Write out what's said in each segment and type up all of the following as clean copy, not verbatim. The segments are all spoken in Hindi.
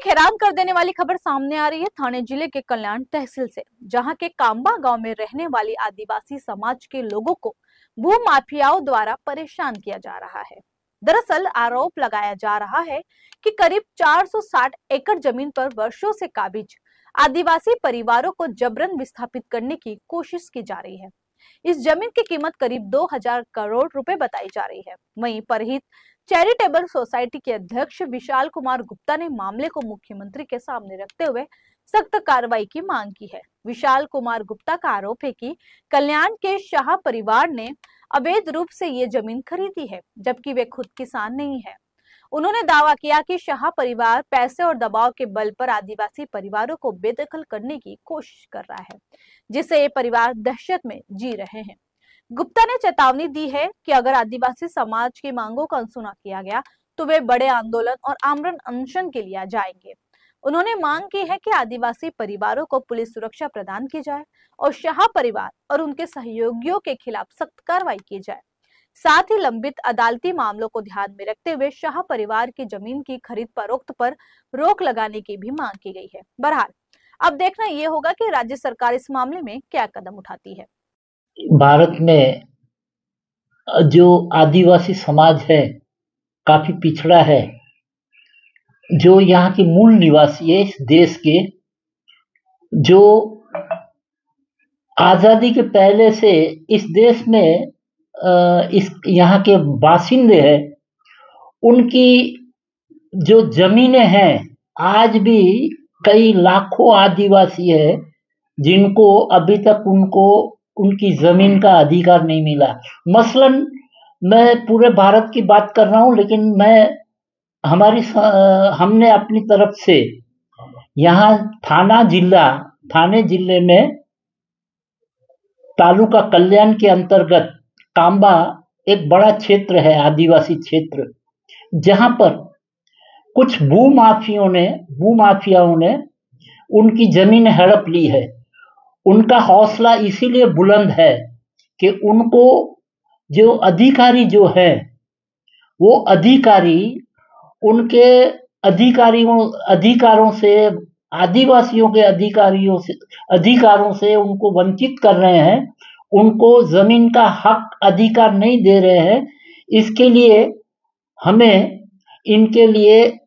हैरान कर देने वाली खबर सामने आ रही है थाने जिले के कल्याण तहसील से, जहां के कांबा गांव में रहने वाली आदिवासी समाज के लोगों को भू माफियाओं द्वारा परेशान किया जा रहा है। दरअसल आरोप लगाया जा रहा है कि करीब 460 एकड़ जमीन पर वर्षों से काबिज आदिवासी परिवारों को जबरन विस्थापित करने की कोशिश की जा रही है। इस जमीन की कीमत करीब 2000 करोड़ रुपए बताई जा रही है। वहीं परहित चैरिटेबल सोसाइटी के अध्यक्ष विशाल कुमार गुप्ता ने मामले को मुख्यमंत्री के सामने रखते हुए सख्त कार्रवाई की मांग की है। विशाल कुमार गुप्ता का आरोप है कि कल्याण के शाह परिवार ने अवैध रूप से ये जमीन खरीदी है, जबकि वे खुद किसान नहीं है। उन्होंने दावा किया कि शाह परिवार पैसे और दबाव के बल पर आदिवासी परिवारों को बेदखल करने की कोशिश कर रहा है, जिससे ये परिवार दहशत में जी रहे हैं। गुप्ता ने चेतावनी दी है कि अगर आदिवासी समाज की मांगों का अनसुना किया गया तो वे बड़े आंदोलन और आमरण अनशन के लिए जाएंगे। उन्होंने मांग की है कि आदिवासी परिवारों को पुलिस सुरक्षा प्रदान की जाए और शाह परिवार और उनके सहयोगियों के खिलाफ सख्त कार्रवाई की जाए। साथ ही लंबित अदालती मामलों को ध्यान में रखते हुए शाह परिवार की जमीन की खरीद फरोख्त पर रोक लगाने की भी मांग की गई है। बहरहाल अब देखना यह होगा कि राज्य सरकार इस मामले में क्या कदम उठाती है। भारत में जो आदिवासी समाज है काफी पिछड़ा है। जो यहाँ के मूल निवासी है इस देश के, जो आजादी के पहले से इस देश में इस यहाँ के बासिंदे हैं, उनकी जो जमीनें हैं आज भी कई लाखों आदिवासी है जिनको अभी तक उनकी जमीन का अधिकार नहीं मिला। मसलन मैं पूरे भारत की बात कर रहा हूँ, लेकिन हमने अपनी तरफ से यहाँ थाने जिले में तालुका कल्याण के अंतर्गत कांबा एक बड़ा क्षेत्र है, आदिवासी क्षेत्र, जहां पर कुछ भूमाफियाओं ने उनकी जमीन हड़प ली है। उनका हौसला इसीलिए बुलंद है कि उनको जो अधिकारी जो है वो अधिकारी उनके अधिकारों से, आदिवासियों के अधिकारों से उनको वंचित कर रहे हैं, उनको जमीन का हक अधिकार नहीं दे रहे हैं। इसके लिए हमें इनके लिए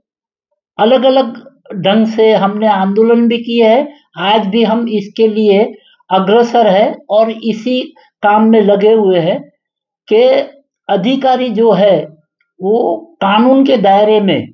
अलग अलग ढंग से हमने आंदोलन भी किए है। आज भी हम इसके लिए अग्रसर है और इसी काम में लगे हुए हैं कि अधिकारी जो है वो कानून के दायरे में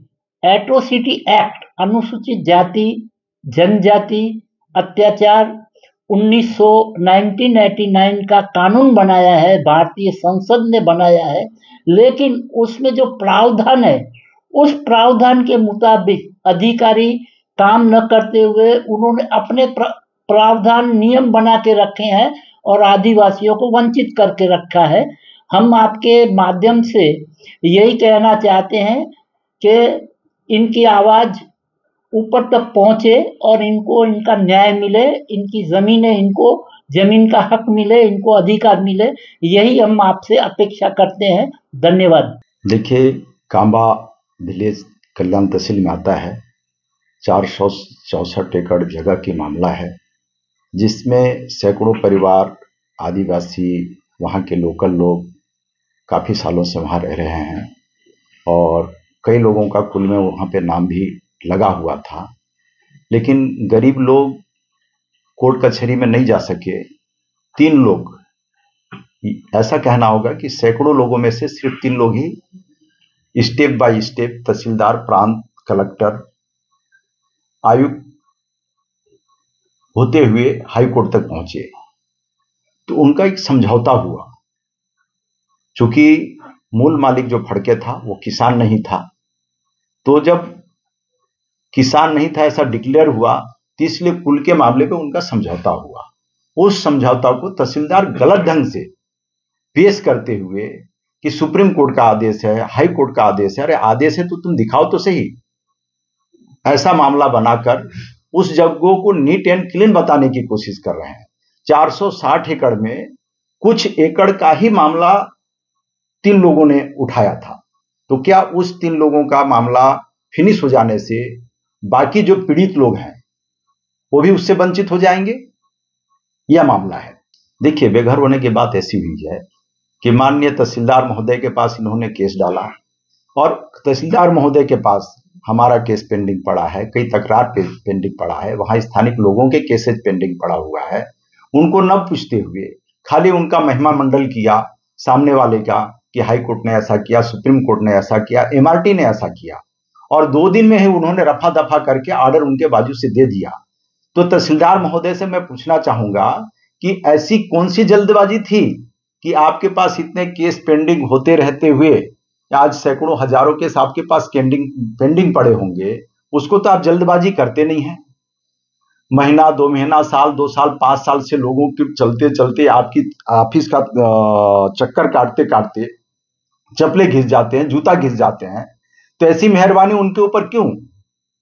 एट्रोसिटी एक्ट, अनुसूचित जाति जनजाति अत्याचार 1989 का कानून बनाया है, भारतीय संसद ने बनाया है, लेकिन उसमें जो प्रावधान है उस प्रावधान के मुताबिक अधिकारी काम न करते हुए उन्होंने अपने प्रावधान नियम बना के रखे हैं और आदिवासियों को वंचित करके रखा है। हम आपके माध्यम से यही कहना चाहते हैं कि इनकी आवाज ऊपर तक पहुंचे और इनको इनका न्याय मिले, इनकी जमीन का हक मिले, इनको अधिकार मिले, यही हम आपसे अपेक्षा करते हैं। धन्यवाद। देखिए, कांबा विलेज कल्याण तहसील में आता है। 464 एकड़ जगह की मामला है, जिसमें सैकड़ों परिवार आदिवासी, वहाँ के लोकल लोग काफ़ी सालों से वहाँ रह रहे हैं और कई लोगों का कुल में वहाँ पे नाम भी लगा हुआ था, लेकिन गरीब लोग कोर्ट कचहरी में नहीं जा सके। 3 लोग, ऐसा कहना होगा कि सैकड़ों लोगों में से सिर्फ 3 लोग ही स्टेप बाय स्टेप तहसीलदार, प्रांत, कलेक्टर, आयुक्त होते हुए हाई कोर्ट तक पहुंचे। तो उनका एक समझौता हुआ। चूंकि मूल मालिक जो फड़के था वो किसान नहीं था, तो जब किसान नहीं था ऐसा डिक्लेयर हुआ, तो इसलिए कुल के मामले पे उनका समझौता हुआ। उस समझौता को तहसीलदार गलत ढंग से पेश करते हुए कि सुप्रीम कोर्ट का आदेश है, हाई कोर्ट का आदेश है, अरे आदेश है तो तुम दिखाओ तो सही, ऐसा मामला बनाकर उस जगह को नीट एंड क्लीन बताने की कोशिश कर रहे हैं। 460 एकड़ में कुछ एकड़ का ही मामला 3 लोगों ने उठाया था। तो क्या उस 3 लोगों का मामला फिनिश हो जाने से बाकी जो पीड़ित लोग हैं वो भी उससे वंचित हो जाएंगे। यह मामला है। देखिए, बेघर होने की बात ऐसी हुई है कि माननीय तहसीलदार महोदय के पास इन्होंने केस डाला और तहसीलदार महोदय के पास हमारा केस पेंडिंग पड़ा है, कई तकरार पेंडिंग पड़ा है, वहां स्थानिक लोगों के केसेज पेंडिंग पड़ा हुआ है। उनको न पूछते हुए खाली उनका महिमा मंडल किया सामने वाले का कि हाई कोर्ट ने ऐसा किया, सुप्रीम कोर्ट ने ऐसा किया, एमआरटी ने ऐसा किया, और 2 दिन में ही उन्होंने रफा दफा करके ऑर्डर उनके बाजू से दे दिया। तो तहसीलदार महोदय से मैं पूछना चाहूंगा कि ऐसी कौन सी जल्दबाजी थी कि आपके पास इतने केस पेंडिंग होते रहते हुए आज सैकड़ों हजारों केस आपके पास पेंडिंग पड़े होंगे, उसको तो आप जल्दबाजी करते नहीं हैं। महीना, 2 महीना, साल, 2 साल, 5 साल से लोगों के चलते चलते आपकी ऑफिस का चक्कर काटते काटते चप्पलें घिस जाते हैं, जूता घिस जाते हैं, तो ऐसी मेहरबानी उनके ऊपर क्यों?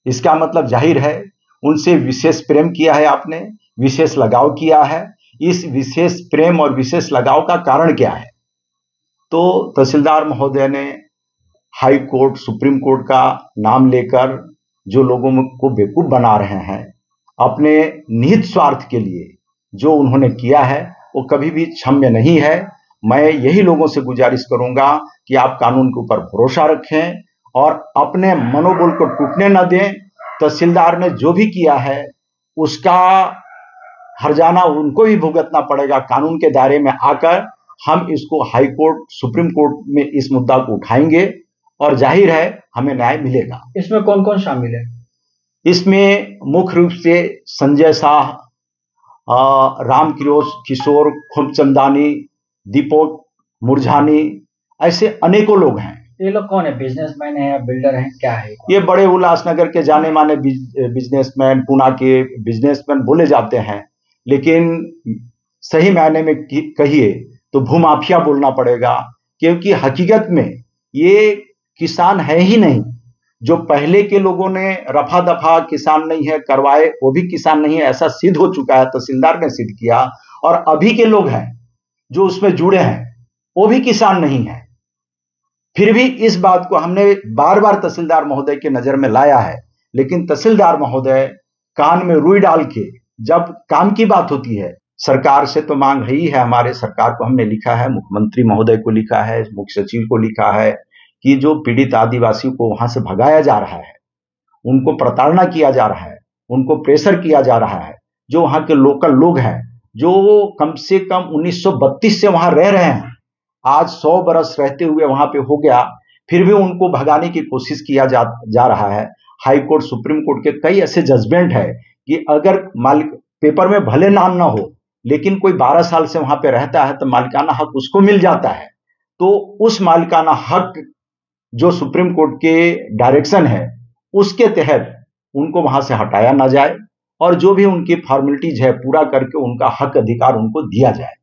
इसका मतलब जाहिर है उनसे विशेष प्रेम किया है आपने, विशेष लगाव किया है। इस विशेष प्रेम और विशेष लगाव का कारण क्या है? तो तहसीलदार महोदय ने हाई कोर्ट, सुप्रीम कोर्ट का नाम लेकर जो लोगों को बेवकूफ बना रहे हैं, अपने निहित स्वार्थ के लिए जो उन्होंने किया है वो कभी भी क्षम्य नहीं है। मैं यही लोगों से गुजारिश करूंगा कि आप कानून के ऊपर भरोसा रखें और अपने मनोबल को टूटने न दें। तहसीलदार ने जो भी किया है उसका हर्जाना उनको भी भुगतना पड़ेगा। कानून के दायरे में आकर हम इसको हाई कोर्ट, सुप्रीम कोर्ट में इस मुद्दा को उठाएंगे और जाहिर है हमें न्याय मिलेगा। इसमें कौन कौन शामिल है? इसमें मुख्य रूप से संजय शाह, राम किशोर खुमचंदानी, दीपक मुरझानी, ऐसे अनेकों लोग हैं। ये लोग कौन है? बिजनेसमैन है या बिल्डर है, क्या है? ये बड़े उल्लासनगर के जाने माने बिजनेसमैन, पुणे के बिजनेसमैन बोले जाते हैं, लेकिन सही मायने में कहिए तो भूमाफिया बोलना पड़ेगा, क्योंकि हकीकत में ये किसान है ही नहीं। जो पहले के लोगों ने रफा दफा किसान नहीं है करवाए वो भी किसान नहीं है, ऐसा सिद्ध हो चुका है, तहसीलदार ने सिद्ध किया। और अभी के लोग हैं जो उसमें जुड़े हैं वो भी किसान नहीं है। फिर भी इस बात को हमने बार बार तहसीलदार महोदय की नजर में लाया है, लेकिन तहसीलदार महोदय कान में रुई डाल के जब काम की बात होती है, सरकार से तो मांग ही है, हमारे सरकार को हमने लिखा है, मुख्यमंत्री महोदय को लिखा है, मुख्य सचिव को लिखा है कि जो पीड़ित आदिवासियों को वहां से भगाया जा रहा है, उनको प्रताड़ना किया जा रहा है, उनको प्रेशर किया जा रहा है, जो वहां के लोकल लोग हैं जो कम से कम 1932 से वहां रह रहे हैं, आज 100 बरस रहते हुए वहां पे हो गया, फिर भी उनको भगाने की कोशिश किया जा रहा है। हाई कोर्ट, सुप्रीम कोर्ट के कई ऐसे जजमेंट है कि अगर मालिक पेपर में भले नाम ना हो, लेकिन कोई 12 साल से वहां पे रहता है तो मालिकाना हक उसको मिल जाता है। तो उस मालिकाना हक जो सुप्रीम कोर्ट के डायरेक्शन है उसके तहत उनको वहां से हटाया ना जाए और जो भी उनकी फॉर्मेलिटीज है पूरा करके उनका हक अधिकार उनको दिया जाए।